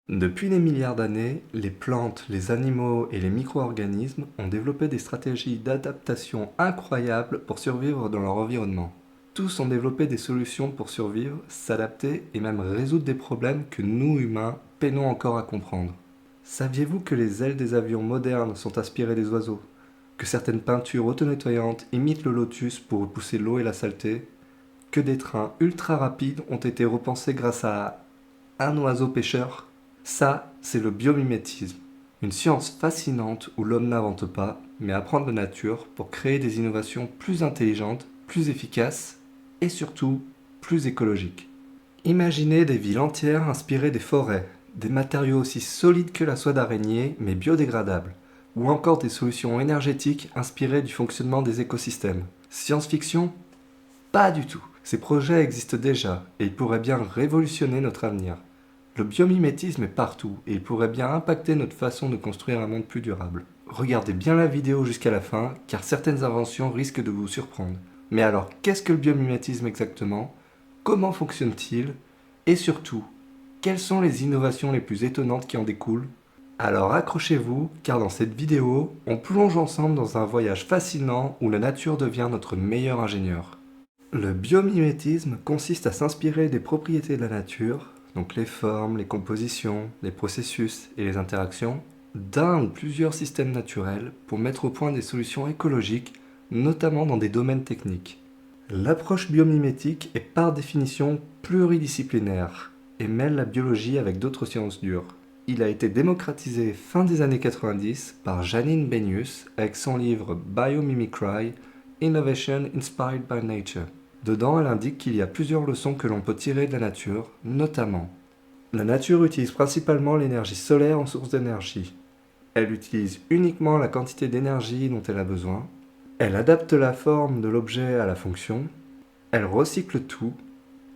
Depuis des milliards d'années, les plantes, les animaux et les micro-organismes ont développé des stratégies d'adaptation incroyables pour survivre dans leur environnement. Tous ont développé des solutions pour survivre, s'adapter et même résoudre des problèmes que nous, humains, peinons encore à comprendre. Saviez-vous que les ailes des avions modernes sont inspirées des oiseaux? Que certaines peintures auto-nettoyantes imitent le lotus pour repousser l'eau et la saleté? Que des trains ultra rapides ont été repensés grâce à un oiseau pêcheur? Ça, c'est le biomimétisme. Une science fascinante où l'homme n'invente pas, mais apprend de la nature pour créer des innovations plus intelligentes, plus efficaces et surtout plus écologiques. Imaginez des villes entières inspirées des forêts, des matériaux aussi solides que la soie d'araignée mais biodégradables, ou encore des solutions énergétiques inspirées du fonctionnement des écosystèmes. Science-fiction? Pas du tout. Ces projets existent déjà et ils pourraient bien révolutionner notre avenir. Le biomimétisme est partout et il pourrait bien impacter notre façon de construire un monde plus durable. Regardez bien la vidéo jusqu'à la fin car certaines inventions risquent de vous surprendre. Mais alors, qu'est-ce que le biomimétisme exactement? Comment fonctionne-t-il? Et surtout, quelles sont les innovations les plus étonnantes qui en découlent? Alors accrochez-vous car dans cette vidéo, on plonge ensemble dans un voyage fascinant où la nature devient notre meilleur ingénieur. Le biomimétisme consiste à s'inspirer des propriétés de la nature, donc les formes, les compositions, les processus et les interactions, d'un ou plusieurs systèmes naturels pour mettre au point des solutions écologiques, notamment dans des domaines techniques. L'approche biomimétique est par définition pluridisciplinaire et mêle la biologie avec d'autres sciences dures. Il a été démocratisé fin des années 90 par Janine Benyus avec son livre Biomimicry, Innovation Inspired by Nature. Dedans, elle indique qu'il y a plusieurs leçons que l'on peut tirer de la nature, notamment la nature utilise principalement l'énergie solaire en source d'énergie. Elle utilise uniquement la quantité d'énergie dont elle a besoin. Elle adapte la forme de l'objet à la fonction. Elle recycle tout.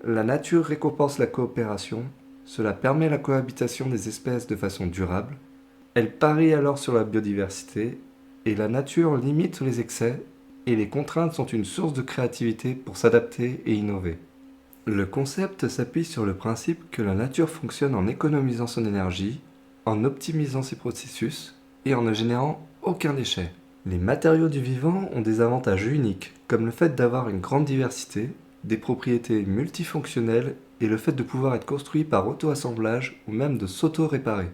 La nature récompense la coopération. Cela permet la cohabitation des espèces de façon durable. Elle parie alors sur la biodiversité. Et la nature limite les excès et les contraintes sont une source de créativité pour s'adapter et innover. Le concept s'appuie sur le principe que la nature fonctionne en économisant son énergie, en optimisant ses processus et en ne générant aucun déchet. Les matériaux du vivant ont des avantages uniques, comme le fait d'avoir une grande diversité, des propriétés multifonctionnelles et le fait de pouvoir être construit par auto-assemblage ou même de s'auto-réparer.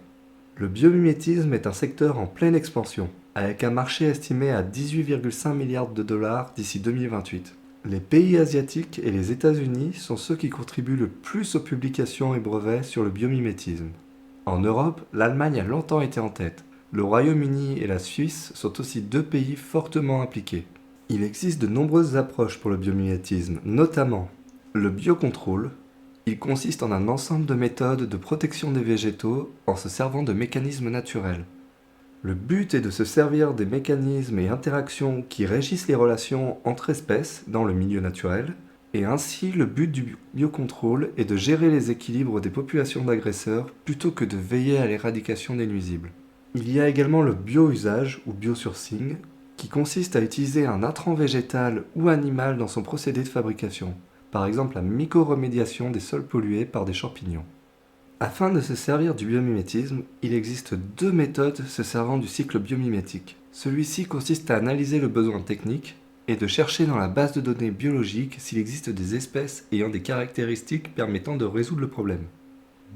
Le biomimétisme est un secteur en pleine expansion, avec un marché estimé à 18,5 milliards de dollars d'ici 2028. Les pays asiatiques et les États-Unis sont ceux qui contribuent le plus aux publications et brevets sur le biomimétisme. En Europe, l'Allemagne a longtemps été en tête. Le Royaume-Uni et la Suisse sont aussi deux pays fortement impliqués. Il existe de nombreuses approches pour le biomimétisme, notamment le biocontrôle. Il consiste en un ensemble de méthodes de protection des végétaux en se servant de mécanismes naturels. Le but est de se servir des mécanismes et interactions qui régissent les relations entre espèces dans le milieu naturel, et ainsi le but du biocontrôle est de gérer les équilibres des populations d'agresseurs plutôt que de veiller à l'éradication des nuisibles. Il y a également le biousage ou biosourcing, qui consiste à utiliser un intrant végétal ou animal dans son procédé de fabrication, par exemple la mycoremédiation des sols pollués par des champignons. Afin de se servir du biomimétisme, il existe deux méthodes se servant du cycle biomimétique. Celui-ci consiste à analyser le besoin technique et de chercher dans la base de données biologique s'il existe des espèces ayant des caractéristiques permettant de résoudre le problème.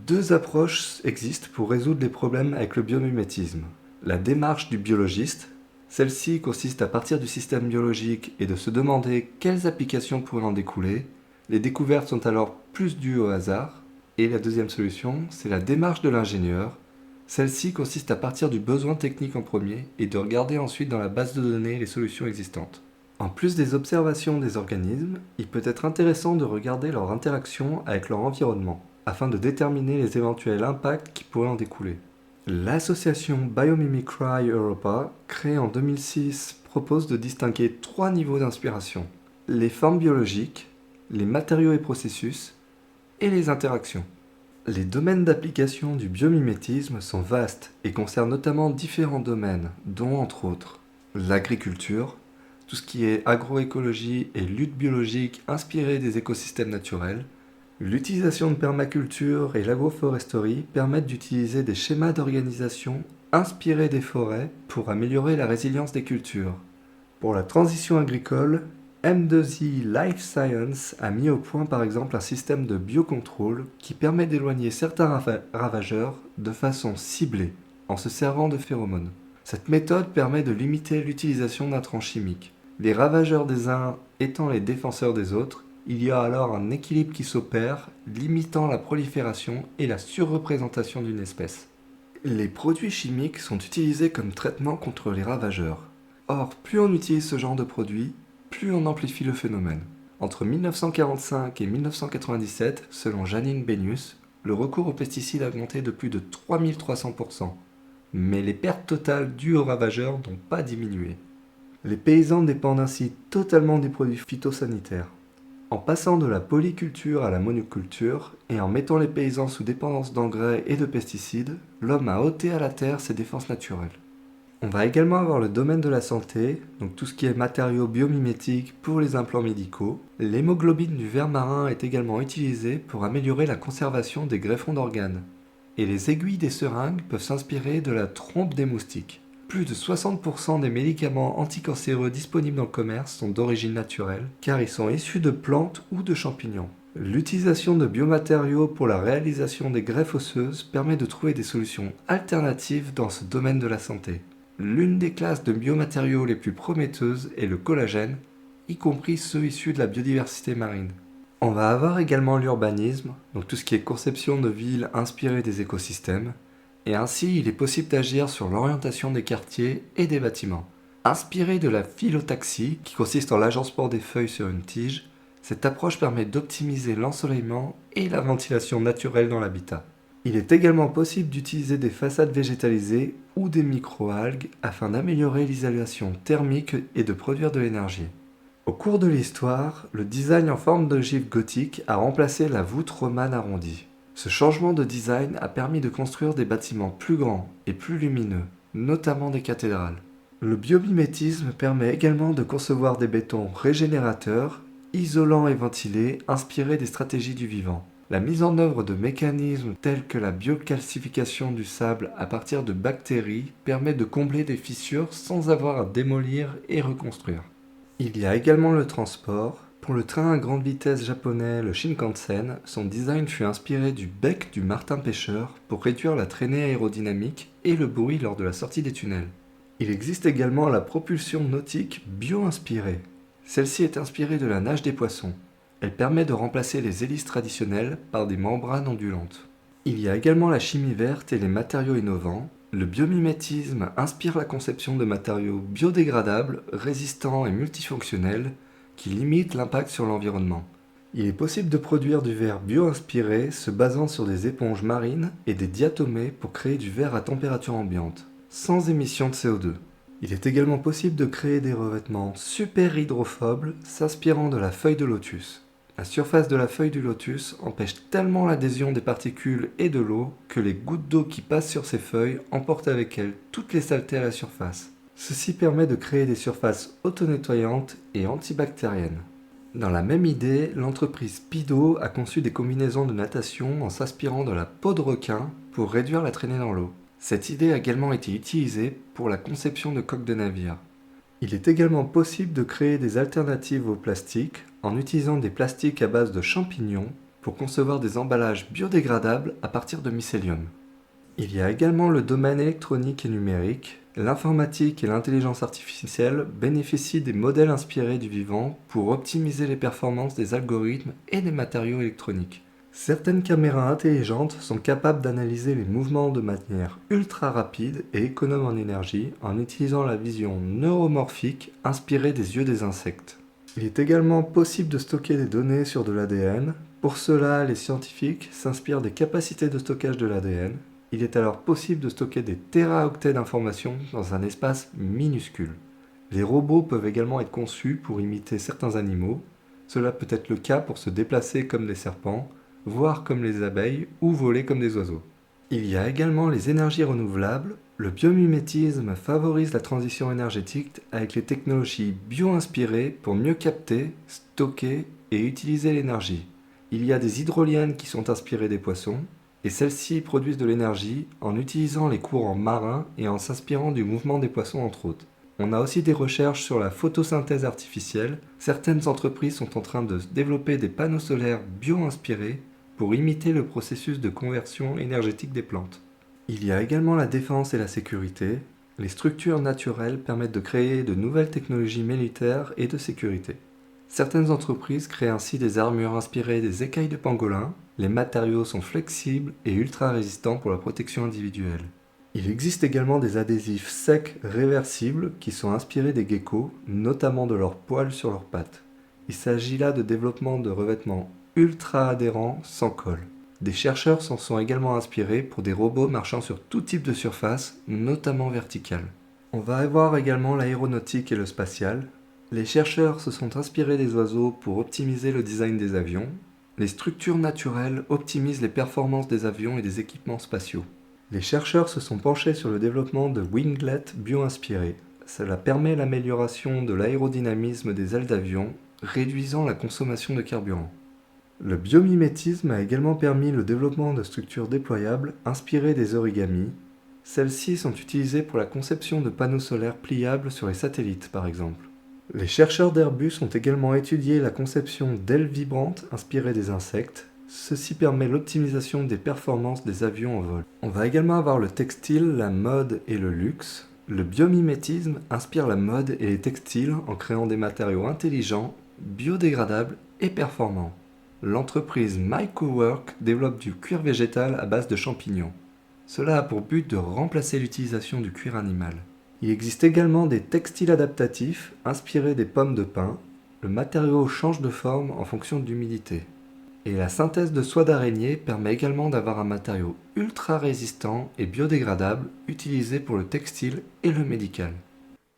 Deux approches existent pour résoudre les problèmes avec le biomimétisme. La démarche du biologiste, celle-ci consiste à partir du système biologique et de se demander quelles applications pourraient en découler. Les découvertes sont alors plus dues au hasard. Et la deuxième solution, c'est la démarche de l'ingénieur. Celle-ci consiste à partir du besoin technique en premier et de regarder ensuite dans la base de données les solutions existantes. En plus des observations des organismes, il peut être intéressant de regarder leur interaction avec leur environnement, afin de déterminer les éventuels impacts qui pourraient en découler. L'association Biomimicry Europa, créée en 2006, propose de distinguer trois niveaux d'inspiration: les formes biologiques, les matériaux et processus, et les interactions. Les domaines d'application du biomimétisme sont vastes et concernent notamment différents domaines, dont entre autres l'agriculture, tout ce qui est agroécologie et lutte biologique inspirée des écosystèmes naturels, L'utilisation de permaculture et l'agroforesterie permettent d'utiliser des schémas d'organisation inspirés des forêts pour améliorer la résilience des cultures. Pour la transition agricole, M2I Life Science a mis au point par exemple un système de biocontrôle qui permet d'éloigner certains ravageurs de façon ciblée en se servant de phéromones. Cette méthode permet de limiter l'utilisation d'intrants chimiques. Les ravageurs des uns étant les défenseurs des autres, il y a alors un équilibre qui s'opère, limitant la prolifération et la surreprésentation d'une espèce. Les produits chimiques sont utilisés comme traitement contre les ravageurs. Or, plus on utilise ce genre de produits, plus on amplifie le phénomène. Entre 1945 et 1997, selon Janine Benyus, le recours aux pesticides a augmenté de plus de 3300%. Mais les pertes totales dues aux ravageurs n'ont pas diminué. Les paysans dépendent ainsi totalement des produits phytosanitaires. En passant de la polyculture à la monoculture et en mettant les paysans sous dépendance d'engrais et de pesticides, l'homme a ôté à la terre ses défenses naturelles. On va également avoir le domaine de la santé, donc tout ce qui est matériaux biomimétiques pour les implants médicaux. L'hémoglobine du ver marin est également utilisée pour améliorer la conservation des greffons d'organes. Et les aiguilles des seringues peuvent s'inspirer de la trompe des moustiques. Plus de 60% des médicaments anticancéreux disponibles dans le commerce sont d'origine naturelle, car ils sont issus de plantes ou de champignons. L'utilisation de biomatériaux pour la réalisation des greffes osseuses permet de trouver des solutions alternatives dans ce domaine de la santé. L'une des classes de biomatériaux les plus prometteuses est le collagène, y compris ceux issus de la biodiversité marine. On va avoir également l'urbanisme, donc tout ce qui est conception de villes inspirées des écosystèmes, et ainsi il est possible d'agir sur l'orientation des quartiers et des bâtiments. Inspiré de la phyllotaxie, qui consiste en l'agencement des feuilles sur une tige, cette approche permet d'optimiser l'ensoleillement et la ventilation naturelle dans l'habitat. Il est également possible d'utiliser des façades végétalisées ou des microalgues afin d'améliorer l'isolation thermique et de produire de l'énergie. Au cours de l'histoire, le design en forme d'ogive gothique a remplacé la voûte romane arrondie. Ce changement de design a permis de construire des bâtiments plus grands et plus lumineux, notamment des cathédrales. Le biomimétisme permet également de concevoir des bétons régénérateurs, isolants et ventilés, inspirés des stratégies du vivant. La mise en œuvre de mécanismes tels que la biocalcification du sable à partir de bactéries permet de combler des fissures sans avoir à démolir et reconstruire. Il y a également le transport. Pour le train à grande vitesse japonais, le Shinkansen, son design fut inspiré du bec du martin-pêcheur pour réduire la traînée aérodynamique et le bruit lors de la sortie des tunnels. Il existe également la propulsion nautique bio-inspirée. Celle-ci est inspirée de la nage des poissons. Elle permet de remplacer les hélices traditionnelles par des membranes ondulantes. Il y a également la chimie verte et les matériaux innovants. Le biomimétisme inspire la conception de matériaux biodégradables, résistants et multifonctionnels qui limitent l'impact sur l'environnement. Il est possible de produire du verre bio-inspiré se basant sur des éponges marines et des diatomées pour créer du verre à température ambiante, sans émission de CO2. Il est également possible de créer des revêtements super hydrophobes s'inspirant de la feuille de lotus. La surface de la feuille du lotus empêche tellement l'adhésion des particules et de l'eau que les gouttes d'eau qui passent sur ces feuilles emportent avec elles toutes les saletés à la surface. Ceci permet de créer des surfaces auto-nettoyantes et antibactériennes. Dans la même idée, l'entreprise Pido a conçu des combinaisons de natation en s'inspirant de la peau de requin pour réduire la traînée dans l'eau. Cette idée a également été utilisée pour la conception de coques de navires. Il est également possible de créer des alternatives au plastique en utilisant des plastiques à base de champignons pour concevoir des emballages biodégradables à partir de mycélium. Il y a également le domaine électronique et numérique. L'informatique et l'intelligence artificielle bénéficient des modèles inspirés du vivant pour optimiser les performances des algorithmes et des matériaux électroniques. Certaines caméras intelligentes sont capables d'analyser les mouvements de manière ultra rapide et économe en énergie en utilisant la vision neuromorphique inspirée des yeux des insectes. Il est également possible de stocker des données sur de l'ADN. Pour cela, les scientifiques s'inspirent des capacités de stockage de l'ADN. Il est alors possible de stocker des téraoctets d'informations dans un espace minuscule. Les robots peuvent également être conçus pour imiter certains animaux. Cela peut être le cas pour se déplacer comme des serpents, voire comme les abeilles ou voler comme des oiseaux. Il y a également les énergies renouvelables. Le biomimétisme favorise la transition énergétique avec les technologies bio-inspirées pour mieux capter, stocker et utiliser l'énergie. Il y a des hydroliennes qui sont inspirées des poissons, et celles-ci produisent de l'énergie en utilisant les courants marins et en s'inspirant du mouvement des poissons entre autres. On a aussi des recherches sur la photosynthèse artificielle. Certaines entreprises sont en train de développer des panneaux solaires bio-inspirés pour imiter le processus de conversion énergétique des plantes. Il y a également la défense et la sécurité. Les structures naturelles permettent de créer de nouvelles technologies militaires et de sécurité. Certaines entreprises créent ainsi des armures inspirées des écailles de pangolin. Les matériaux sont flexibles et ultra résistants pour la protection individuelle. Il existe également des adhésifs secs réversibles qui sont inspirés des geckos, notamment de leurs poils sur leurs pattes. Il s'agit là de développement de revêtements ultra adhérents sans colle. Des chercheurs s'en sont également inspirés pour des robots marchant sur tout type de surface, notamment verticale. On va avoir également l'aéronautique et le spatial. Les chercheurs se sont inspirés des oiseaux pour optimiser le design des avions. Les structures naturelles optimisent les performances des avions et des équipements spatiaux. Les chercheurs se sont penchés sur le développement de winglets bio-inspirés. Cela permet l'amélioration de l'aérodynamisme des ailes d'avion, réduisant la consommation de carburant. Le biomimétisme a également permis le développement de structures déployables inspirées des origamis. Celles-ci sont utilisées pour la conception de panneaux solaires pliables sur les satellites par exemple. Les chercheurs d'Airbus ont également étudié la conception d'ailes vibrantes inspirées des insectes. Ceci permet l'optimisation des performances des avions en vol. On va également avoir le textile, la mode et le luxe. Le biomimétisme inspire la mode et les textiles en créant des matériaux intelligents, biodégradables et performants. L'entreprise MyCowork développe du cuir végétal à base de champignons. Cela a pour but de remplacer l'utilisation du cuir animal. Il existe également des textiles adaptatifs inspirés des pommes de pin. Le matériau change de forme en fonction de l'humidité. Et la synthèse de soie d'araignée permet également d'avoir un matériau ultra résistant et biodégradable utilisé pour le textile et le médical.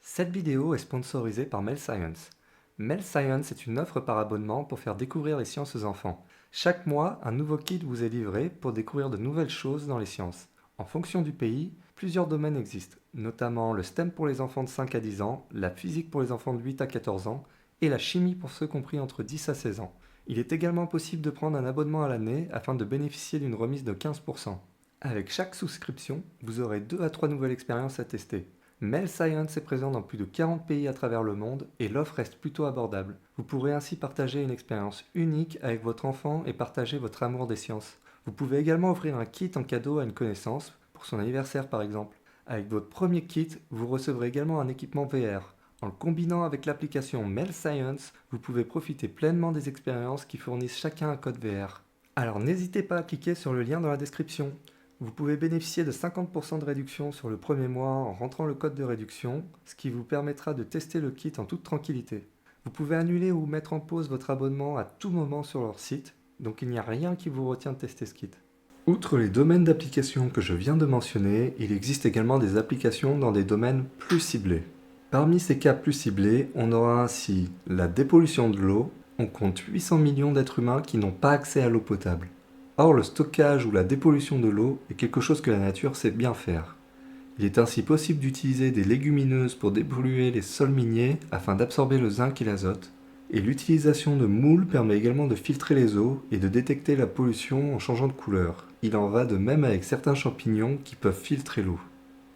Cette vidéo est sponsorisée par Mel Science. Mel Science est une offre par abonnement pour faire découvrir les sciences aux enfants. Chaque mois, un nouveau kit vous est livré pour découvrir de nouvelles choses dans les sciences. En fonction du pays, plusieurs domaines existent, notamment le STEM pour les enfants de 5 à 10 ans, la physique pour les enfants de 8 à 14 ans et la chimie pour ceux compris entre 10 à 16 ans. Il est également possible de prendre un abonnement à l'année afin de bénéficier d'une remise de 15%. Avec chaque souscription, vous aurez 2 à 3 nouvelles expériences à tester. Mel Science est présent dans plus de 40 pays à travers le monde et l'offre reste plutôt abordable. Vous pourrez ainsi partager une expérience unique avec votre enfant et partager votre amour des sciences. Vous pouvez également offrir un kit en cadeau à une connaissance, pour son anniversaire par exemple. Avec votre premier kit, vous recevrez également un équipement VR. En le combinant avec l'application Mel Science, vous pouvez profiter pleinement des expériences qui fournissent chacun un code VR. Alors n'hésitez pas à cliquer sur le lien dans la description. Vous pouvez bénéficier de 50% de réduction sur le premier mois en rentrant le code de réduction, ce qui vous permettra de tester le kit en toute tranquillité. Vous pouvez annuler ou mettre en pause votre abonnement à tout moment sur leur site, donc il n'y a rien qui vous retient de tester ce kit. Outre les domaines d'application que je viens de mentionner, il existe également des applications dans des domaines plus ciblés. Parmi ces cas plus ciblés, on aura ainsi la dépollution de l'eau. On compte 800 millions d'êtres humains qui n'ont pas accès à l'eau potable. Or, le stockage ou la dépollution de l'eau est quelque chose que la nature sait bien faire. Il est ainsi possible d'utiliser des légumineuses pour dépolluer les sols miniers afin d'absorber le zinc et l'azote. Et l'utilisation de moules permet également de filtrer les eaux et de détecter la pollution en changeant de couleur. Il en va de même avec certains champignons qui peuvent filtrer l'eau.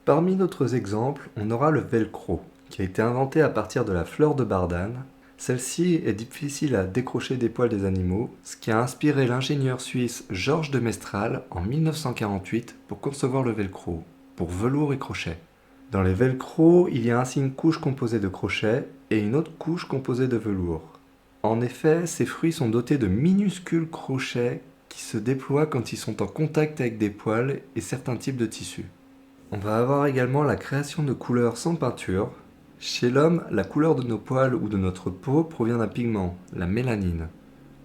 Parmi d'autres exemples, on aura le velcro, qui a été inventé à partir de la fleur de bardane. Celle-ci est difficile à décrocher des poils des animaux, ce qui a inspiré l'ingénieur suisse Georges de Mestral en 1948 pour concevoir le velcro, pour velours et crochet. Dans les velcro, il y a ainsi une couche composée de crochets et une autre couche composée de velours. En effet, ces fruits sont dotés de minuscules crochets qui se déploient quand ils sont en contact avec des poils et certains types de tissus. On va avoir également la création de couleurs sans peinture. Chez l'homme, la couleur de nos poils ou de notre peau provient d'un pigment, la mélanine.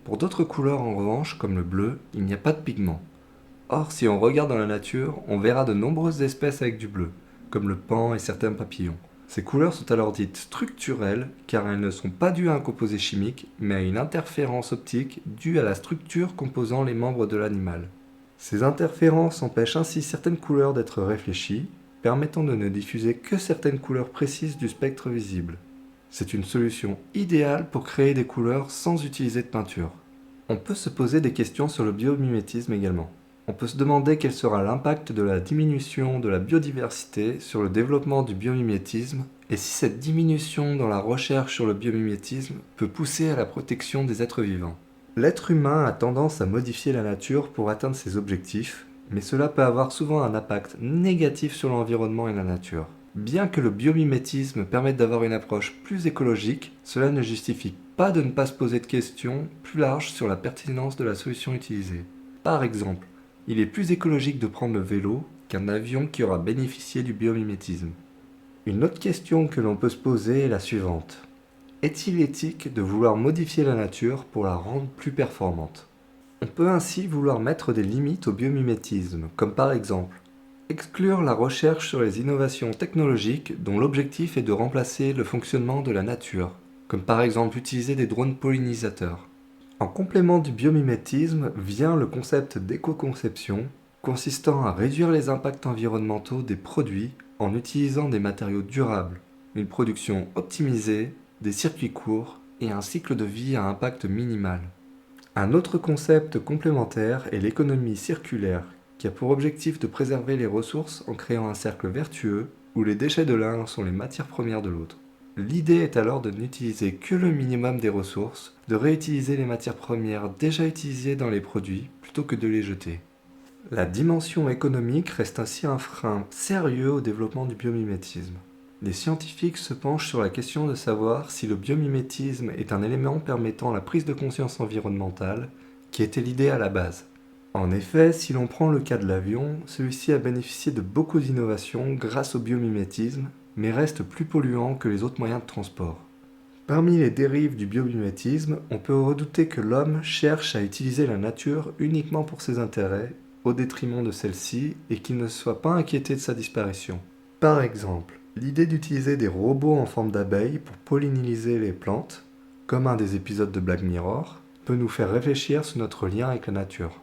Pour d'autres couleurs en revanche, comme le bleu, il n'y a pas de pigment. Or, si on regarde dans la nature, on verra de nombreuses espèces avec du bleu, comme le paon et certains papillons. Ces couleurs sont alors dites structurelles, car elles ne sont pas dues à un composé chimique, mais à une interférence optique due à la structure composant les membres de l'animal. Ces interférences empêchent ainsi certaines couleurs d'être réfléchies, permettant de ne diffuser que certaines couleurs précises du spectre visible. C'est une solution idéale pour créer des couleurs sans utiliser de peinture. On peut se poser des questions sur le biomimétisme également. On peut se demander quel sera l'impact de la diminution de la biodiversité sur le développement du biomimétisme et si cette diminution dans la recherche sur le biomimétisme peut pousser à la protection des êtres vivants. L'être humain a tendance à modifier la nature pour atteindre ses objectifs, mais cela peut avoir souvent un impact négatif sur l'environnement et la nature. Bien que le biomimétisme permette d'avoir une approche plus écologique, cela ne justifie pas de ne pas se poser de questions plus larges sur la pertinence de la solution utilisée. Par exemple, il est plus écologique de prendre le vélo qu'un avion qui aura bénéficié du biomimétisme. Une autre question que l'on peut se poser est la suivante. Est-il éthique de vouloir modifier la nature pour la rendre plus performante? On peut ainsi vouloir mettre des limites au biomimétisme, comme par exemple exclure la recherche sur les innovations technologiques dont l'objectif est de remplacer le fonctionnement de la nature, comme par exemple utiliser des drones pollinisateurs. En complément du biomimétisme vient le concept d'éco-conception, consistant à réduire les impacts environnementaux des produits en utilisant des matériaux durables, une production optimisée, des circuits courts et un cycle de vie à impact minimal. Un autre concept complémentaire est l'économie circulaire, qui a pour objectif de préserver les ressources en créant un cercle vertueux où les déchets de l'un sont les matières premières de l'autre. L'idée est alors de n'utiliser que le minimum des ressources, de réutiliser les matières premières déjà utilisées dans les produits plutôt que de les jeter. La dimension économique reste ainsi un frein sérieux au développement du biomimétisme. Les scientifiques se penchent sur la question de savoir si le biomimétisme est un élément permettant la prise de conscience environnementale, qui était l'idée à la base. En effet, si l'on prend le cas de l'avion, celui-ci a bénéficié de beaucoup d'innovations grâce au biomimétisme, mais reste plus polluant que les autres moyens de transport. Parmi les dérives du biomimétisme, on peut redouter que l'homme cherche à utiliser la nature uniquement pour ses intérêts, au détriment de celle-ci, et qu'il ne soit pas inquiété de sa disparition. Par exemple, l'idée d'utiliser des robots en forme d'abeilles pour polliniser les plantes, comme un des épisodes de Black Mirror, peut nous faire réfléchir sur notre lien avec la nature.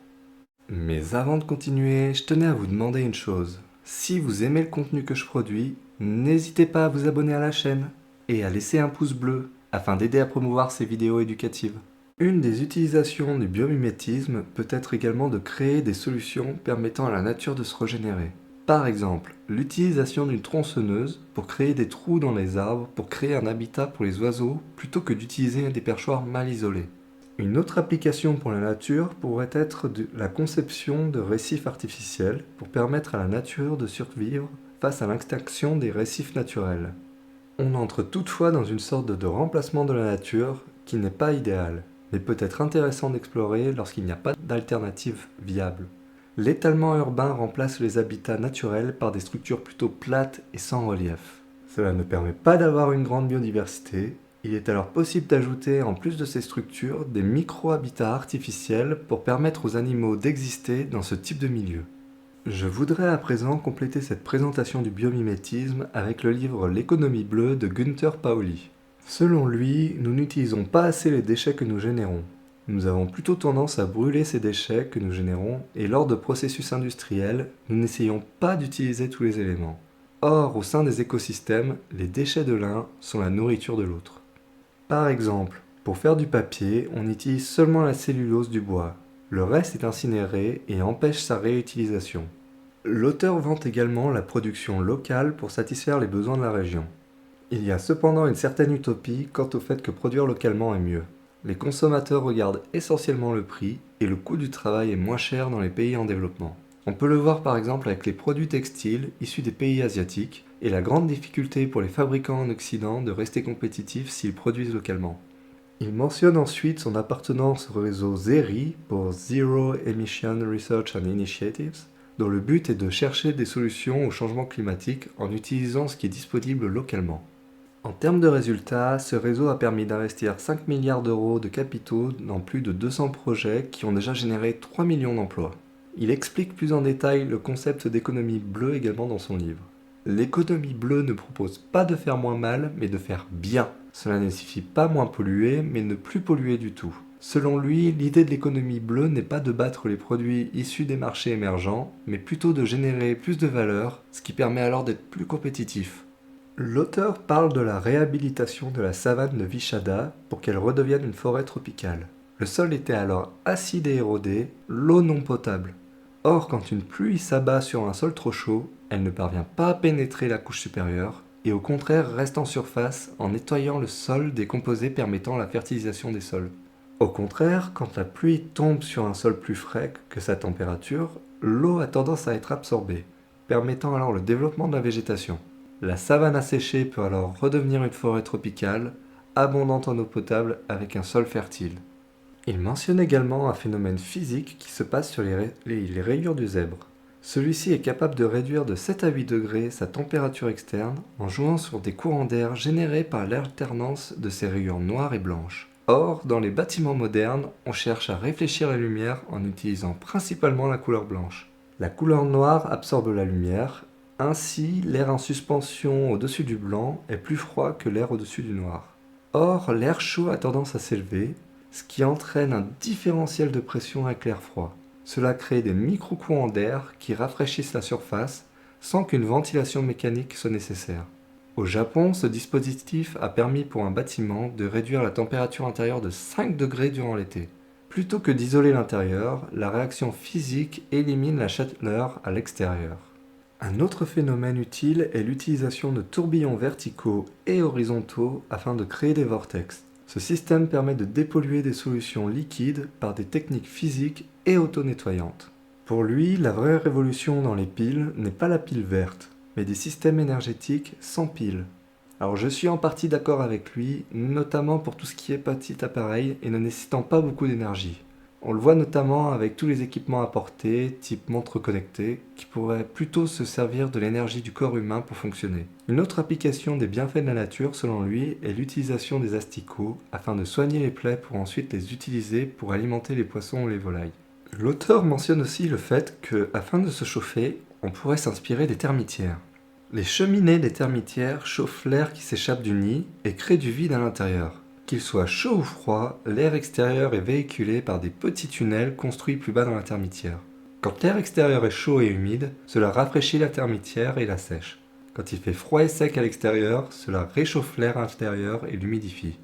Mais avant de continuer, je tenais à vous demander une chose. Si vous aimez le contenu que je produis, n'hésitez pas à vous abonner à la chaîne et à laisser un pouce bleu afin d'aider à promouvoir ces vidéos éducatives. Une des utilisations du biomimétisme peut être également de créer des solutions permettant à la nature de se régénérer. Par exemple, l'utilisation d'une tronçonneuse pour créer des trous dans les arbres pour créer un habitat pour les oiseaux plutôt que d'utiliser des perchoirs mal isolés. Une autre application pour la nature pourrait être la conception de récifs artificiels pour permettre à la nature de survivre face à l'extinction des récifs naturels. On entre toutefois dans une sorte de remplacement de la nature qui n'est pas idéal, mais peut être intéressant d'explorer lorsqu'il n'y a pas d'alternative viable. L'étalement urbain remplace les habitats naturels par des structures plutôt plates et sans relief. Cela ne permet pas d'avoir une grande biodiversité. Il est alors possible d'ajouter, en plus de ces structures, des micro-habitats artificiels pour permettre aux animaux d'exister dans ce type de milieu. Je voudrais à présent compléter cette présentation du biomimétisme avec le livre L'économie bleue de Günther Pauli. Selon lui, nous n'utilisons pas assez les déchets que nous générons. Nous avons plutôt tendance à brûler ces déchets que nous générons et lors de processus industriels, nous n'essayons pas d'utiliser tous les éléments. Or, au sein des écosystèmes, les déchets de l'un sont la nourriture de l'autre. Par exemple, pour faire du papier, on utilise seulement la cellulose du bois. Le reste est incinéré et empêche sa réutilisation. L'auteur vante également la production locale pour satisfaire les besoins de la région. Il y a cependant une certaine utopie quant au fait que produire localement est mieux. Les consommateurs regardent essentiellement le prix et le coût du travail est moins cher dans les pays en développement. On peut le voir par exemple avec les produits textiles issus des pays asiatiques et la grande difficulté pour les fabricants en Occident de rester compétitifs s'ils produisent localement. Il mentionne ensuite son appartenance au réseau ZERI pour Zero Emission Research and Initiatives, dont le but est de chercher des solutions au changement climatique en utilisant ce qui est disponible localement. En termes de résultats, ce réseau a permis d'investir 5 milliards d'euros de capitaux dans plus de 200 projets qui ont déjà généré 3 millions d'emplois. Il explique plus en détail le concept d'économie bleue également dans son livre. L'économie bleue ne propose pas de faire moins mal, mais de faire bien. Cela ne signifie pas moins polluer, mais ne plus polluer du tout. Selon lui, l'idée de l'économie bleue n'est pas de battre les produits issus des marchés émergents, mais plutôt de générer plus de valeur, ce qui permet alors d'être plus compétitif. L'auteur parle de la réhabilitation de la savane de Vichada pour qu'elle redevienne une forêt tropicale. Le sol était alors acide et érodé, l'eau non potable. Or, quand une pluie s'abat sur un sol trop chaud, elle ne parvient pas à pénétrer la couche supérieure, et au contraire reste en surface en nettoyant le sol des composés permettant la fertilisation des sols. Au contraire, quand la pluie tombe sur un sol plus frais que sa température, l'eau a tendance à être absorbée, permettant alors le développement de la végétation. La savane asséchée peut alors redevenir une forêt tropicale, abondante en eau potable avec un sol fertile. Il mentionne également un phénomène physique qui se passe sur les rayures du zèbre. Celui-ci est capable de réduire de 7 à 8 degrés sa température externe en jouant sur des courants d'air générés par l'alternance de ces rayures noires et blanches. Or, dans les bâtiments modernes, on cherche à réfléchir la lumière en utilisant principalement la couleur blanche. La couleur noire absorbe la lumière, ainsi l'air en suspension au-dessus du blanc est plus froid que l'air au-dessus du noir. Or, l'air chaud a tendance à s'élever, ce qui entraîne un différentiel de pression avec l'air froid. Cela crée des micro-courants d'air qui rafraîchissent la surface sans qu'une ventilation mécanique soit nécessaire. Au Japon, ce dispositif a permis pour un bâtiment de réduire la température intérieure de 5 degrés durant l'été. Plutôt que d'isoler l'intérieur, la réaction physique élimine la chaleur à l'extérieur. Un autre phénomène utile est l'utilisation de tourbillons verticaux et horizontaux afin de créer des vortex. Ce système permet de dépolluer des solutions liquides par des techniques physiques et auto-nettoyantes. Pour lui, la vraie révolution dans les piles n'est pas la pile verte, mais des systèmes énergétiques sans pile. Alors je suis en partie d'accord avec lui, notamment pour tout ce qui est petit appareil et ne nécessitant pas beaucoup d'énergie. On le voit notamment avec tous les équipements apportés, type montre connectée, qui pourraient plutôt se servir de l'énergie du corps humain pour fonctionner. Une autre application des bienfaits de la nature, selon lui, est l'utilisation des asticots, afin de soigner les plaies pour ensuite les utiliser pour alimenter les poissons ou les volailles. L'auteur mentionne aussi le fait que, afin de se chauffer, on pourrait s'inspirer des termitières. Les cheminées des termitières chauffent l'air qui s'échappe du nid et créent du vide à l'intérieur. Qu'il soit chaud ou froid, l'air extérieur est véhiculé par des petits tunnels construits plus bas dans la termitière. Quand l'air extérieur est chaud et humide, cela rafraîchit la termitière et la sèche. Quand il fait froid et sec à l'extérieur, cela réchauffe l'air intérieur et l'humidifie.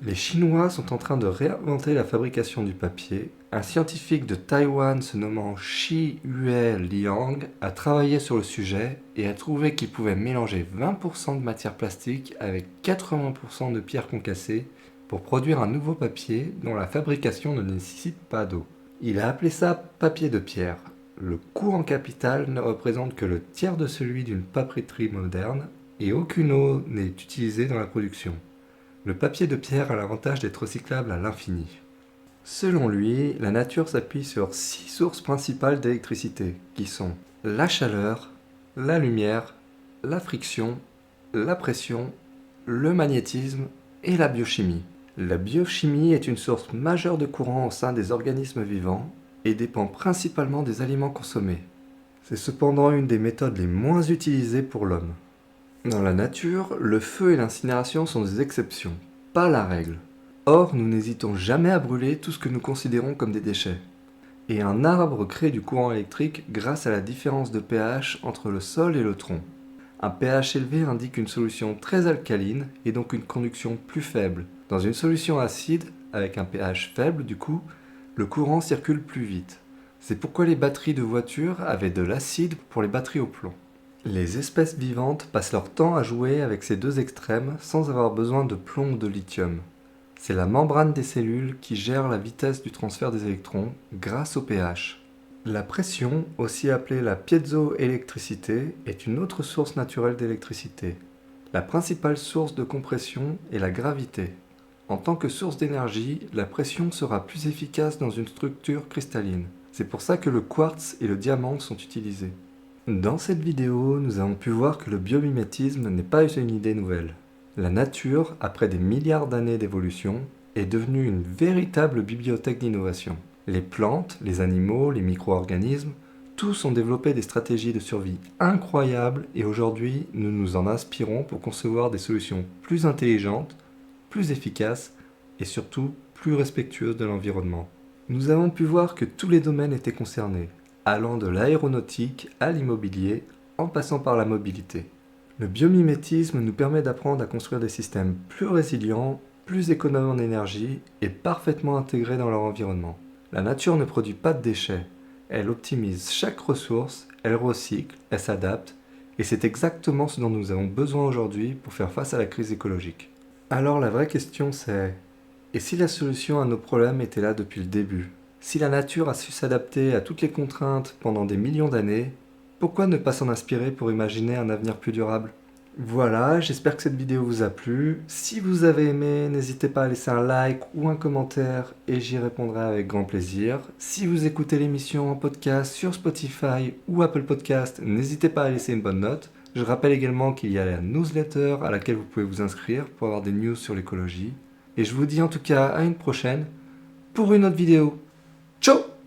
Les Chinois sont en train de réinventer la fabrication du papier. Un scientifique de Taïwan se nommant Shi Yue Liang a travaillé sur le sujet et a trouvé qu'il pouvait mélanger 20% de matière plastique avec 80% de pierres concassées pour produire un nouveau papier dont la fabrication ne nécessite pas d'eau. Il a appelé ça papier de pierre. Le coût en capital ne représente que le tiers de celui d'une papeterie moderne et aucune eau n'est utilisée dans la production. Le papier de pierre a l'avantage d'être recyclable à l'infini. Selon lui, la nature s'appuie sur 6 sources principales d'électricité, qui sont la chaleur, la lumière, la friction, la pression, le magnétisme et la biochimie. La biochimie est une source majeure de courant au sein des organismes vivants et dépend principalement des aliments consommés. C'est cependant une des méthodes les moins utilisées pour l'homme. Dans la nature, le feu et l'incinération sont des exceptions, pas la règle. Or, nous n'hésitons jamais à brûler tout ce que nous considérons comme des déchets. Et un arbre crée du courant électrique grâce à la différence de pH entre le sol et le tronc. Un pH élevé indique une solution très alcaline et donc une conduction plus faible. Dans une solution acide, avec un pH faible du coup, le courant circule plus vite. C'est pourquoi les batteries de voitures avaient de l'acide pour les batteries au plomb. Les espèces vivantes passent leur temps à jouer avec ces deux extrêmes sans avoir besoin de plomb ou de lithium. C'est la membrane des cellules qui gère la vitesse du transfert des électrons grâce au pH. La pression, aussi appelée la piézoélectricité, est une autre source naturelle d'électricité. La principale source de compression est la gravité. En tant que source d'énergie, la pression sera plus efficace dans une structure cristalline. C'est pour ça que le quartz et le diamant sont utilisés. Dans cette vidéo, nous avons pu voir que le biomimétisme n'est pas une idée nouvelle. La nature, après des milliards d'années d'évolution, est devenue une véritable bibliothèque d'innovation. Les plantes, les animaux, les micro-organismes, tous ont développé des stratégies de survie incroyables et aujourd'hui, nous nous en inspirons pour concevoir des solutions plus intelligentes, plus efficaces et surtout plus respectueuses de l'environnement. Nous avons pu voir que tous les domaines étaient concernés, allant de l'aéronautique à l'immobilier, en passant par la mobilité. Le biomimétisme nous permet d'apprendre à construire des systèmes plus résilients plus économes en énergie et parfaitement intégrés dans leur environnement. La nature ne produit pas de déchets, elle optimise chaque ressource, elle recycle, elle s'adapte, et c'est exactement ce dont nous avons besoin aujourd'hui pour faire face à la crise écologique. Alors la vraie question c'est, et si la solution à nos problèmes était là depuis le début? Si la nature a su s'adapter à toutes les contraintes pendant des millions d'années, pourquoi ne pas s'en inspirer pour imaginer un avenir plus durable? Voilà, j'espère que cette vidéo vous a plu. Si vous avez aimé, n'hésitez pas à laisser un like ou un commentaire et j'y répondrai avec grand plaisir. Si vous écoutez l'émission en podcast sur Spotify ou Apple Podcast, n'hésitez pas à laisser une bonne note. Je rappelle également qu'il y a la newsletter à laquelle vous pouvez vous inscrire pour avoir des news sur l'écologie. Et je vous dis en tout cas à une prochaine pour une autre vidéo. Ciao!